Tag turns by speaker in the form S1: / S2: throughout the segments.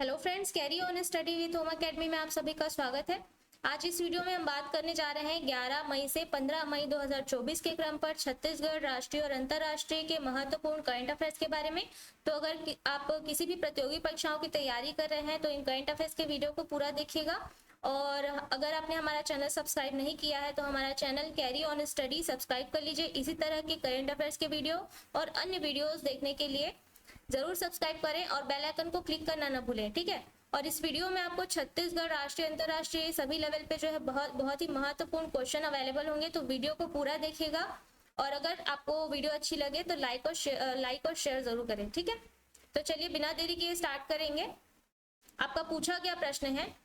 S1: Hello friends, carry on study with home academy में आप सभी का स्वागत है। आज इस वीडियो में हम बात करने जा रहे हैं 11 मई से 15 मई 2024 के क्रम पर छत्तीसगढ़ राष्ट्रीय और अंतर्राष्ट्रीय के महत्वपूर्ण करंट अफेयर्स के बारे में। तो अगर आप किसी भी प्रतियोगी परीक्षाओं की तैयारी कर रहे हैं तो इन करंट अफेयर्स के वीडियो को पूरा देखिएगा। और अगर आपने हमारा चैनल सब्सक्राइब नहीं किया है तो हमारा channel carry on study subscribe कर लीजिए। इसी तरह के करंट अफेयर्स के वीडियो और अन्य वीडियोस देखने के लिए जरूर सब्सक्राइब करें और बेल आइकन को क्लिक करना ना भूलें, ठीक है। और इस वीडियो में आपको छत्तीसगढ़ राष्ट्रीय अंतर्राष्ट्रीय सभी लेवल पे जो है बहुत ही महत्वपूर्ण क्वेश्चन अवेलेबल होंगे, तो वीडियो को पूरा देखिएगा। और अगर आपको वीडियो अच्छी लगे तो लाइक और शेयर जरूर करें, ठीक है। तो चलिए बिना देरी किए स्टार्ट करेंगे। आपका पूछा गया प्रश्न है,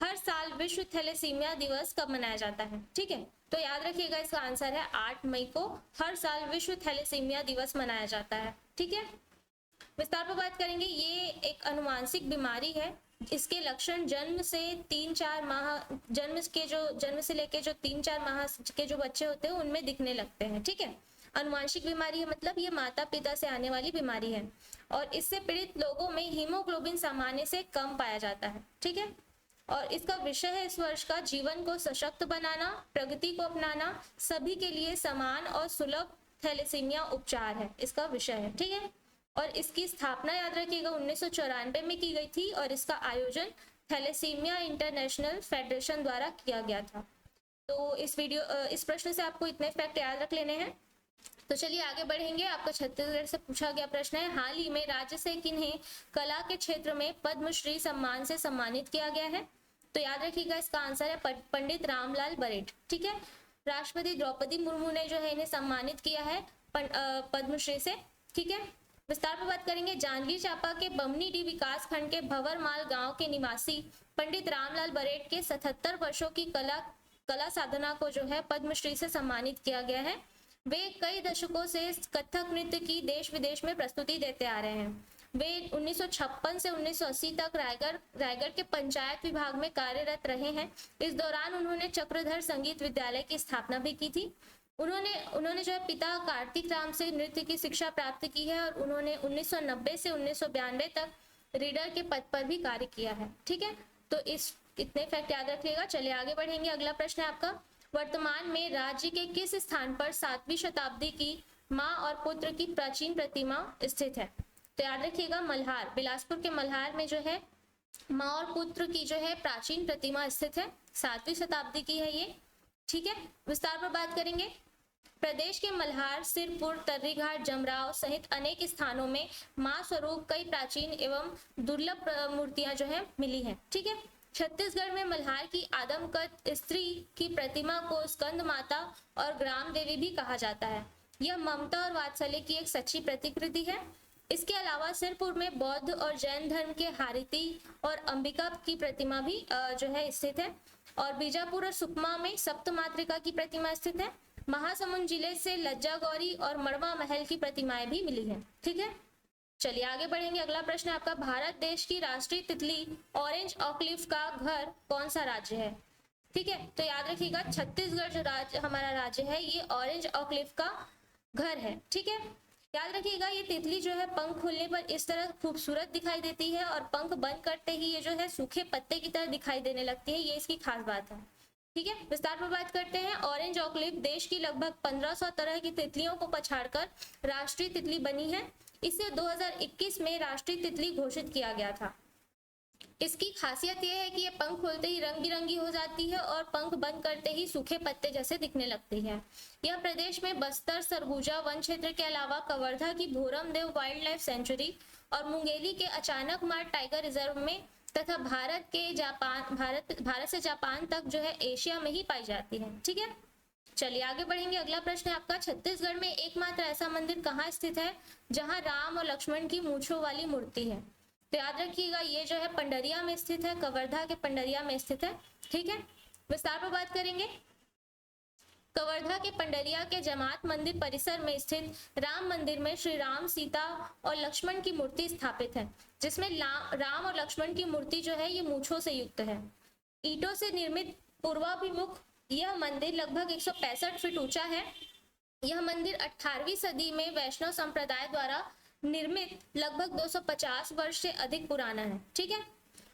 S1: हर साल विश्व थैलेसीमिया दिवस कब मनाया जाता है? ठीक है, तो याद रखिएगा इसका आंसर है 8 मई को हर साल विश्व थैलेसीमिया दिवस मनाया जाता है, ठीक है। विस्तार पर बात करेंगे। ये एक अनुवांशिक बीमारी है। इसके लक्षण जन्म से 3-4 माह जन्म से लेके जो 3-4 माह के जो बच्चे होते हैं उनमें दिखने लगते हैं, ठीक है। अनुवांशिक बीमारी है मतलब ये माता पिता से आने वाली बीमारी है और इससे पीड़ित लोगों में हीमोग्लोबिन सामान्य से कम पाया जाता है, ठीक है। और इसका विषय है इस वर्ष का जीवन को सशक्त बनाना, प्रगति को अपनाना, सभी के लिए समान और सुलभ थैलेसीमिया उपचार है इसका विषय है, ठीक है। और इसकी स्थापना याद रखिएगा 1994 में की गई थी और इसका आयोजन थैलेसीमिया इंटरनेशनल फेडरेशन द्वारा किया गया था। तो इस प्रश्न से आपको इतने फैक्ट याद रख लेने हैं। तो चलिए आगे बढ़ेंगे। आपका छत्तीसगढ़ से पूछा गया प्रश्न है, हाल ही में राज्य से किन्हें कला के क्षेत्र में पद्मश्री सम्मान से सम्मानित किया गया है? तो याद रखिएगा इसका आंसर है पंडित रामलाल बरेठ, ठीक है। राष्ट्रपति द्रौपदी मुर्मू ने जो है इन्हें सम्मानित किया है पद्मश्री से, ठीक है। विस्तार पर बात करेंगे। जांजगीर चांपा के बमनीडीह विकास खंड के भंवरमाल गांव के निवासी पंडित रामलाल बरेठ के 77 वर्षों की कला साधना को जो है पद्मश्री से सम्मानित किया गया है। वे कई दशकों से कथक नृत्य की देश विदेश में प्रस्तुति देते आ रहे हैं। वे 1956 से 1980 तक रायगढ़ के पंचायत विभाग में कार्यरत रहे हैं। इस दौरान उन्होंने चक्रधर संगीत विद्यालय की स्थापना भी की थी। उन्होंने जो है पिता कार्तिक राम से नृत्य की शिक्षा प्राप्त की है और उन्होंने 1990 से 1992 तक रीडर के पद पर भी कार्य किया है, ठीक है। तो इतने फैक्ट याद रखिएगा। चलिए आगे बढ़ेंगे। अगला प्रश्न है आपका, वर्तमान में राज्य के किस स्थान पर 7वीं शताब्दी की माँ और पुत्र की प्राचीन प्रतिमा स्थित है? तो याद रखिएगा मल्हार, बिलासपुर के मल्हार में जो है माँ और पुत्र की जो है प्राचीन प्रतिमा स्थित है। 7वीं शताब्दी की है ये, ठीक है। विस्तार पर बात करेंगे। प्रदेश के मल्हार, सिरपुर, तर्रीघाट, जमराव सहित अनेक स्थानों में मां स्वरूप कई प्राचीन एवं दुर्लभ मूर्तियां जो है मिली हैं, ठीक है। छत्तीसगढ़ में मल्हार की आदमकद स्त्री की प्रतिमा को स्कंद माता और ग्राम देवी भी कहा जाता है। यह ममता और वात्सल्य की एक सच्ची प्रतिकृति है। इसके अलावा सिरपुर में बौद्ध और जैन धर्म के हारिती और अंबिका की प्रतिमा भी जो है स्थित है। और बीजापुर और सुकमा में सप्तमातृका की प्रतिमा स्थित है। महासमुंद जिले से लज्जा गौरी और मड़वा महल की प्रतिमाएं भी मिली हैं, ठीक है। चलिए आगे बढ़ेंगे। अगला प्रश्न आपका, भारत देश की राष्ट्रीय तितली ऑरेंज ऑकलिफ का घर कौन सा राज्य है? ठीक है, तो याद रखिएगा छत्तीसगढ़ जो राज्य हमारा राज्य है ये ऑरेंज ऑकलिफ का घर है, ठीक है। याद रखिएगा ये तितली जो है पंख खुलने पर इस तरह खूबसूरत दिखाई देती है और पंख बंद करते ही ये जो है सूखे पत्ते की तरह दिखाई देने लगती है, ये इसकी खास बात है, ठीक है। विस्तार पर बात करते हैं। ऑरेंज ऑकलिफ देश की लगभग 1500 तरह की तितलियों को पछाड़कर राष्ट्रीय तितली बनी है। इसे 2021 में राष्ट्रीय तितली घोषित किया गया था। इसकी खासियत यह है कि ये पंख खोलते ही रंग बिरंगी हो जाती है और पंख बंद करते ही सूखे पत्ते जैसे दिखने लगती है। यह प्रदेश में बस्तर, सरगुजा वन क्षेत्र के अलावा कवर्धा की भोरमदेव वाइल्ड लाइफ सेंचुरी और मुंगेली के अचानक मार टाइगर रिजर्व में तथा भारत से जापान तक जो है एशिया में ही पाई जाती है, ठीक है। चलिए आगे बढ़ेंगे। अगला प्रश्न है आपका, छत्तीसगढ़ में एकमात्र ऐसा मंदिर कहाँ स्थित है जहां राम और लक्ष्मण की मूंछों वाली मूर्ति है? तो याद रखिएगा ये जो है पंडरिया में स्थित है, कवर्धा के पंडरिया में स्थित है, ठीक है। विस्तार पर बात करेंगे। कवर्धा के पंडरिया के जमात मंदिर परिसर में स्थित राम मंदिर में श्री राम, सीता और लक्ष्मण की मूर्ति स्थापित है, जिसमें राम और लक्ष्मण की मूर्ति जो है ये मूंछों से युक्त है। ईंटों से निर्मित पूर्वाभिमुख यह मंदिर लगभग 165 फीट ऊंचा है। यह मंदिर 18वीं सदी में वैष्णव संप्रदाय द्वारा निर्मित लगभग 250 वर्ष से अधिक पुराना है, ठीक है।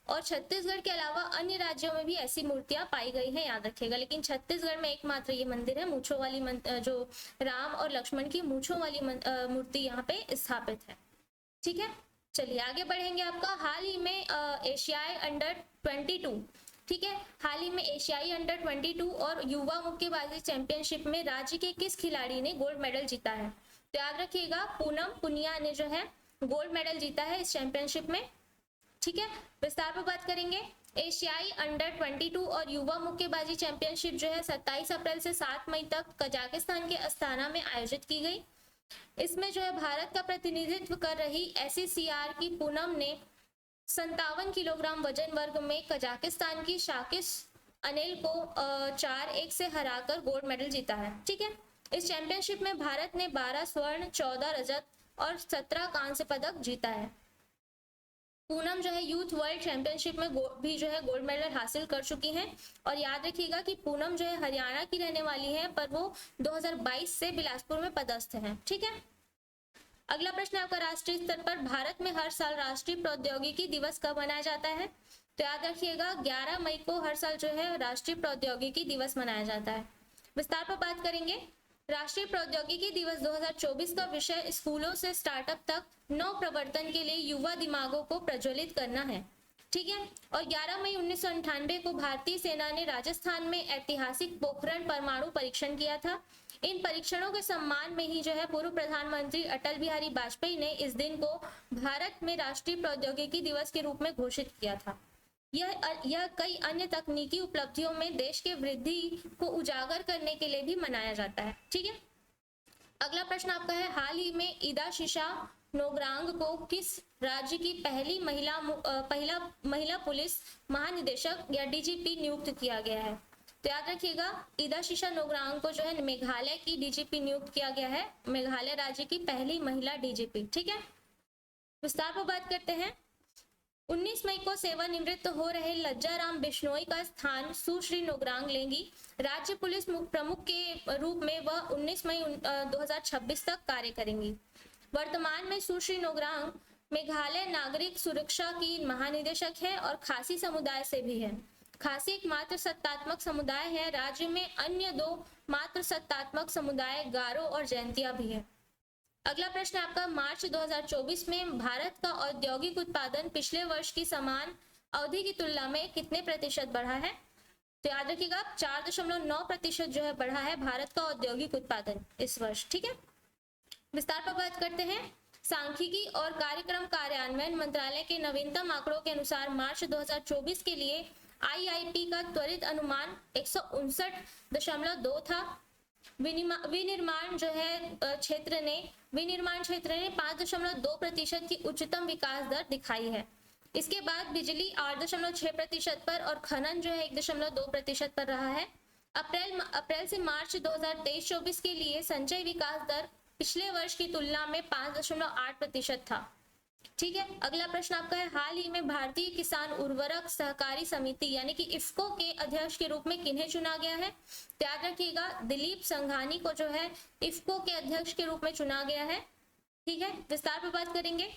S1: और छत्तीसगढ़ के अलावा अन्य राज्यों में भी ऐसी मूर्तियां पाई गई हैं, याद रखिएगा। लेकिन छत्तीसगढ़ में एकमात्र ये मंदिर है, मूंछों वाली जो राम और लक्ष्मण की मूंछों वाली मूर्ति यहाँ पे स्थापित है, ठीक है। चलिए आगे बढ़ेंगे। आपका हाल ही में एशियाई अंडर 22, ठीक है, हाल ही में एशियाई अंडर 22 और युवा मुक्केबाजी चैंपियनशिप में राज्य के किस खिलाड़ी ने गोल्ड मेडल जीता है? तो याद रखिएगा पूनम पुनिया ने जो है गोल्ड मेडल जीता है इस चैंपियनशिप में, ठीक है। विस्तार पर बात करेंगे। एशियाई अंडर 22 और युवा मुक्केबाजी चैंपियनशिप जो है 27 अप्रैल से 7 मई तक कजाकिस्तान के अस्ताना में आयोजित की गई। इसमें जो है भारत का प्रतिनिधित्व कर रही SCCR की पूनम ने 57 किलोग्राम वजन वर्ग में कजाकिस्तान की शाकिस अनिल को 4-1 से हराकर गोल्ड मेडल जीता है, ठीक है। इस चैंपियनशिप में भारत ने 12 स्वर्ण, 14 रजत और 17 कांस्य पदक जीता है। पूनम जो है यूथ वर्ल्ड चैंपियनशिप में भी जो है गोल्ड मेडल हासिल कर चुकी हैं। और याद रखिएगा कि पूनम जो है हरियाणा की रहने वाली है, पर वो 2022 से बिलासपुर में पदस्थ हैं, ठीक है। अगला प्रश्न आपका, राष्ट्रीय स्तर पर भारत में हर साल राष्ट्रीय प्रौद्योगिकी दिवस कब मनाया जाता है? तो याद रखिएगा 11 मई को हर साल जो है राष्ट्रीय प्रौद्योगिकी दिवस मनाया जाता है। विस्तार पर बात करेंगे। राष्ट्रीय प्रौद्योगिकी दिवस 2024 का विषय स्कूलों से स्टार्टअप तक नव प्रवर्तन के लिए युवा दिमागों को प्रज्वलित करना है, ठीक है। और 11 मई 1998 को भारतीय सेना ने राजस्थान में ऐतिहासिक पोखरण परमाणु परीक्षण किया था। इन परीक्षणों के सम्मान में ही जो है पूर्व प्रधानमंत्री अटल बिहारी वाजपेयी ने इस दिन को भारत में राष्ट्रीय प्रौद्योगिकी दिवस के रूप में घोषित किया था। यह कई अन्य तकनीकी उपलब्धियों में देश के वृद्धि को उजागर करने के लिए भी मनाया जाता है, ठीक है। अगला प्रश्न आपका है, हाल ही में ईदाशीषा नोग्रांग को किस राज्य की पहला महिला पुलिस महानिदेशक या DGP नियुक्त किया गया है? तो याद रखिएगा ईदाशीषा नोग्रांग को जो है मेघालय की DGP नियुक्त किया गया है, मेघालय राज्य की पहली महिला DGP, ठीक है। विस्तार पर बात करते हैं। 19 मई को सेवानिवृत्त हो रहे लज्जाराम बिश्नोई का स्थान सुश्री नोग्रांग लेंगी। राज्य पुलिस प्रमुख के रूप में वह 19 मई 2026 तक कार्य करेंगी। वर्तमान में सुश्री नोग्रांग मेघालय नागरिक सुरक्षा की महानिदेशक है और खासी समुदाय से भी है। खासी एक मात्र सत्तात्मक समुदाय है। राज्य में अन्य 2 मात्र सत्तात्मक समुदाय गारो और जैंतिया भी है। अगला प्रश्न आपका, मार्च 2024 में भारत का औद्योगिक उत्पादन पिछले वर्ष की समान अवधि की तुलना में कितने प्रतिशत बढ़ा है? तो याद रखिएगा 4.9% जो है बढ़ा है भारत का औद्योगिक उत्पादन इस वर्ष, ठीक है। विस्तार पर बात करते हैं। सांख्यिकी और कार्यक्रम कार्यान्वयन मंत्रालय के नवीनतम आंकड़ों के अनुसार मार्च 2024 के लिए IIP का त्वरित अनुमान 159.2 था। विनिर्माण क्षेत्र ने 5.2% की उच्चतम विकास दर दिखाई है। इसके बाद बिजली 8.6% पर और खनन जो है 1.2% पर रहा है। अप्रैल से मार्च 2023-24 के लिए संचयी विकास दर पिछले वर्ष की तुलना में 5.8% था, ठीक है। अगला प्रश्न आपका है, हाल ही में भारतीय किसान उर्वरक सहकारी समिति यानी कि इफ्को के अध्यक्ष के रूप में किन्हें चुना गया है? तो याद रखिएगा दिलीप संघानी को जो है इफ्को के अध्यक्ष के रूप में चुना गया है, ठीक है। विस्तार पर बात करेंगे।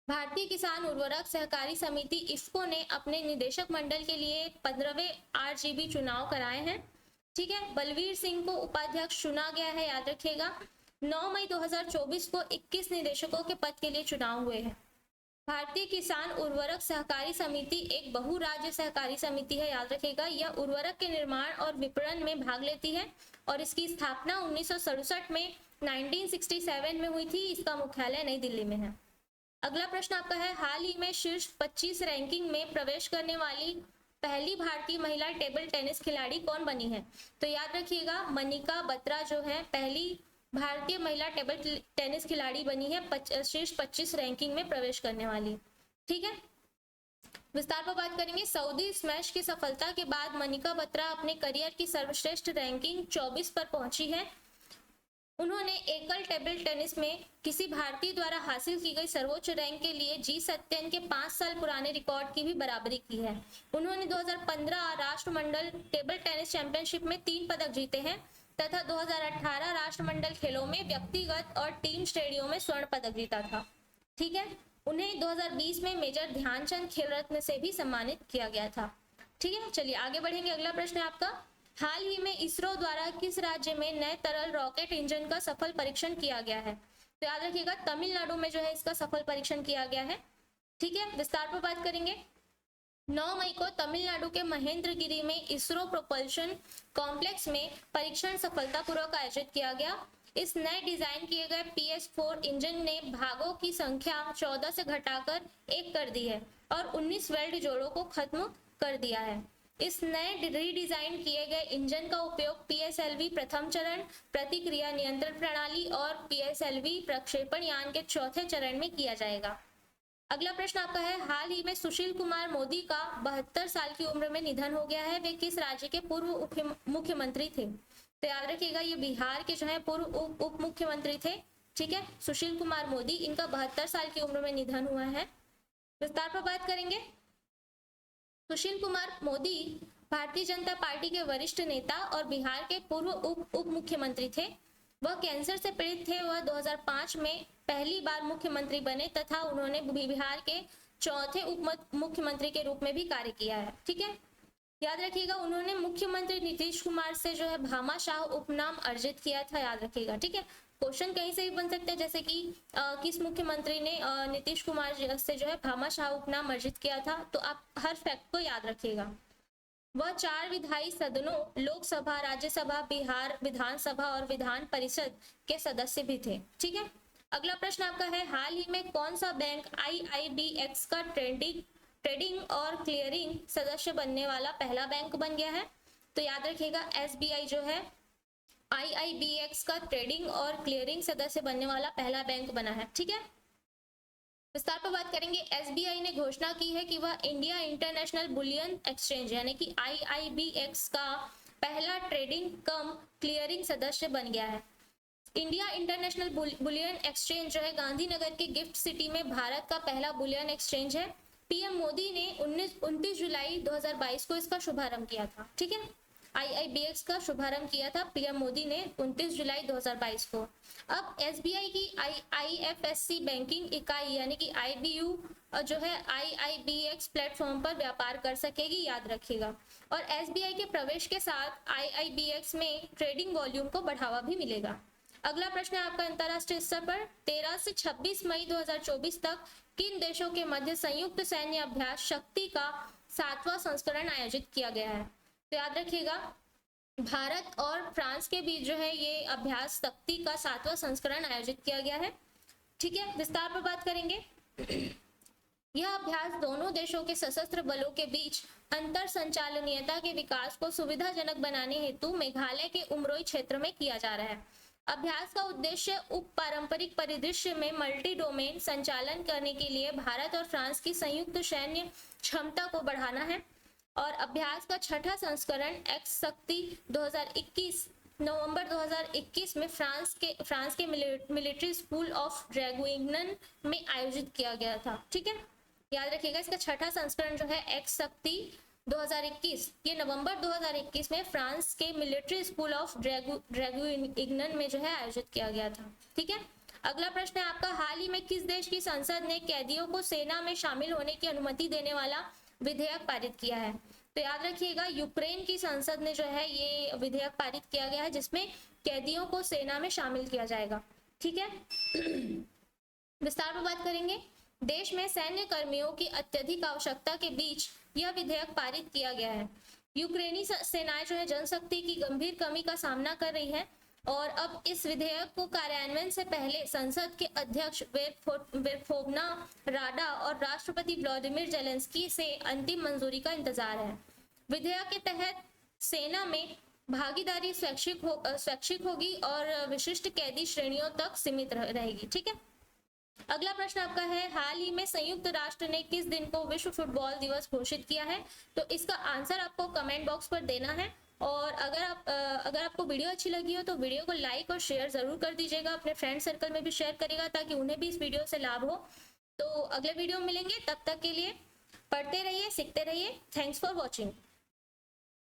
S1: भारतीय किसान उर्वरक सहकारी समिति इफ्को ने अपने निदेशक मंडल के लिए 15वें RGB चुनाव कराए हैं, ठीक है। बलवीर सिंह को उपाध्यक्ष चुना गया है, याद रखिएगा। 9 मई 2024 को 21 निदेशकों के पद के लिए चुनाव हुए हैं। भारतीय किसान उर्वरक सहकारी समिति एक बहुराज्य सहकारी समिति है, याद रखिएगा। यह उर्वरक के निर्माण और विपणन में भाग लेती है और इसकी स्थापना 1967 में 1967 में हुई थी। इसका मुख्यालय नई दिल्ली में है। अगला प्रश्न आपका है, हाल ही में शीर्ष 25 रैंकिंग में प्रवेश करने वाली पहली भारतीय महिला टेबल टेनिस खिलाड़ी कौन बनी है? तो याद रखिएगा मनिका बत्रा जो है पहली भारतीय महिला टेबल टेनिस खिलाड़ी बनी है शीर्ष 25 रैंकिंग में प्रवेश करने वाली, ठीक है। विस्तार पर बात करेंगे। सऊदी स्मैश की सफलता के बाद मनिका बत्रा अपने करियर की सर्वश्रेष्ठ रैंकिंग 24 पर पहुंची है। उन्होंने एकल टेबल टेनिस में किसी भारतीय द्वारा हासिल की गई सर्वोच्च रैंक के लिए जी सत्यन के 5 साल पुराने रिकॉर्ड की भी बराबरी की है। उन्होंने 2015 राष्ट्रमंडल टेबल टेनिस चैंपियनशिप में 3 पदक जीते हैं। तथा 2018 राष्ट्रमंडल खेलों में व्यक्तिगत और टीम श्रेणियों में स्वर्ण पदक जीता था। ठीक है, उन्हें 2020 में मेजर ध्यानचंद खेल रत्न से भी सम्मानित किया गया था। ठीक है, चलिए आगे बढ़ेंगे। अगला प्रश्न है आपका, हाल ही में इसरो द्वारा किस राज्य में नए तरल रॉकेट इंजन का सफल परीक्षण किया गया है? तो याद रखिएगा तमिलनाडु में जो है इसका सफल परीक्षण किया गया है। ठीक है, विस्तार पर बात करेंगे। 9 मई को तमिलनाडु के महेंद्रगिरी में इसरो प्रोपल्शन कॉम्प्लेक्स में परीक्षण सफलतापूर्वक आयोजित किया गया। इस नए डिजाइन किए गए PS4 इंजन ने भागों की संख्या 14 से घटाकर 1 कर दी है और 19 वेल्ड जोड़ों को खत्म कर दिया है। इस नए रीडिजाइन किए गए इंजन का उपयोग PSLV प्रथम चरण, प्रतिक्रिया नियंत्रण प्रणाली और PSLV प्रक्षेपण यान के चौथे चरण में किया जाएगा। अगला प्रश्न आपका है, हाल ही में सुशील कुमार मोदी का 72 साल की उम्र में निधन हो गया है। वे किस राज्य के पूर्व मुख्यमंत्री थे? तो याद रखिएगा ये बिहार के जो है पूर्व उप मुख्यमंत्री थे। ठीक है, सुशील कुमार मोदी, इनका 72 साल की उम्र में निधन हुआ है। विस्तार पर बात करेंगे। सुशील कुमार मोदी भारतीय जनता पार्टी के वरिष्ठ नेता और बिहार के पूर्व उप मुख्यमंत्री थे। वह कैंसर से पीड़ित थे। वह 2005 में पहली बार मुख्यमंत्री बने तथा उन्होंने बिहार के चौथे उप मुख्यमंत्री के रूप में भी कार्य किया है। ठीक है, याद रखिएगा उन्होंने मुख्यमंत्री नीतीश कुमार से जो है भामाशाह उपनाम अर्जित किया था। याद रखिएगा, ठीक है, क्वेश्चन कहीं से भी बन सकते हैं, जैसे कि किस मुख्यमंत्री ने नीतीश कुमार से जो है भामाशाह उपनाम अर्जित किया था। तो आप हर फैक्ट को याद रखिएगा। वह 4 विधायी सदनों लोकसभा, राज्यसभा, बिहार विधानसभा और विधान परिषद के सदस्य भी थे। ठीक है, अगला प्रश्न आपका है, हाल ही में कौन सा बैंक IIBX का ट्रेडिंग और क्लियरिंग सदस्य बनने वाला पहला बैंक बन गया है? तो याद रखिएगा SBI जो है IIBX का ट्रेडिंग और क्लियरिंग सदस्य बनने वाला पहला बैंक बना है। ठीक है, विस्तार पर बात करेंगे। SBI ने घोषणा की है कि वह इंडिया इंटरनेशनल बुलियन एक्सचेंज यानी कि IIBX का पहला ट्रेडिंग कम क्लियरिंग सदस्य बन गया है। इंडिया इंटरनेशनल बुलियन एक्सचेंज जो है गांधीनगर के गिफ्ट सिटी में भारत का पहला बुलियन एक्सचेंज है। PM मोदी ने 29 जुलाई 2022 को इसका शुभारंभ किया था। ठीक है, IIBX का शुभारंभ किया था PM मोदी ने 29 जुलाई 2022 को। अब SBI की IFSC बैंकिंग इकाई यानी कि IBU जो है IIBX प्लेटफॉर्म पर व्यापार कर सकेगी, याद रखिएगा। और SBI के प्रवेश के साथ IIBX में ट्रेडिंग वॉल्यूम को बढ़ावा भी मिलेगा। अगला प्रश्न है आपका, अंतरराष्ट्रीय स्तर पर 13 से 26 मई 2024 तक किन देशों के मध्य संयुक्त सैन्य अभ्यास शक्ति का 7वां संस्करण आयोजित किया गया है? तो याद रखिएगा भारत और फ्रांस के बीच जो है ये अभ्यास शक्ति का 7वां संस्करण आयोजित किया गया है। ठीक है, विस्तार पर बात करेंगे। यह अभ्यास दोनों देशों के सशस्त्र बलों के बीच अंतर संचालनीयता के विकास को सुविधाजनक बनाने हेतु मेघालय के उमरोई क्षेत्र में किया जा रहा है। अभ्यास का उद्देश्य उप पारंपरिक परिदृश्य में मल्टी डोमेन संचालन करने के लिए भारत और फ्रांस की संयुक्त सैन्य क्षमता को बढ़ाना है। और अभ्यास का 6ठा संस्करण एक्स शक्ति 2021 नवंबर 2021 में फ्रांस के मिलिट्री स्कूल ऑफ ड्रैगुइगनन में आयोजित किया गया था। ठीक है, याद रखिएगा इसका 6ठा संस्करण जो है एक्स शक्ति 2021 ये नवंबर 2021 में फ्रांस के मिलिट्री स्कूल ऑफ ड्रैगुइगनन में जो है आयोजित किया गया था। ठीक है, अगला प्रश्न है आपका, हाल ही में किस देश की संसद ने कैदियों को सेना में शामिल होने की अनुमति देने वाला विधेयक पारित किया है? तो याद रखिएगा यूक्रेन की संसद ने जो है ये विधेयक पारित किया गया है जिसमें कैदियों को सेना में शामिल किया जाएगा। ठीक है, विस्तार में बात करेंगे। देश में सैन्य कर्मियों की अत्यधिक आवश्यकता के बीच यह विधेयक पारित किया गया है। यूक्रेनी सेनाएं जो है जनशक्ति की गंभीर कमी का सामना कर रही है और अब इस विधेयक को कार्यान्वयन से पहले संसद के अध्यक्ष वेरखोवना राडा और राष्ट्रपति व्लादिमीर जेलेंस्की से अंतिम मंजूरी का इंतजार है। विधेयक के तहत सेना में भागीदारी स्वैच्छिक होगी और विशिष्ट कैदी श्रेणियों तक सीमित रहेगी। ठीक है, अगला प्रश्न आपका है, हाल ही में संयुक्त राष्ट्र ने किस दिन को विश्व फुटबॉल दिवस घोषित किया है? तो इसका आंसर आपको कमेंट बॉक्स पर देना है। और अगर आपको वीडियो अच्छी लगी हो तो वीडियो को लाइक और शेयर जरूर कर दीजिएगा, अपने फ्रेंड सर्कल में भी शेयर करिएगा ताकि उन्हें भी इस वीडियो से लाभ हो। तो अगले वीडियो में मिलेंगे, तब तक के लिए पढ़ते रहिए, सीखते रहिए। Thanks for watching.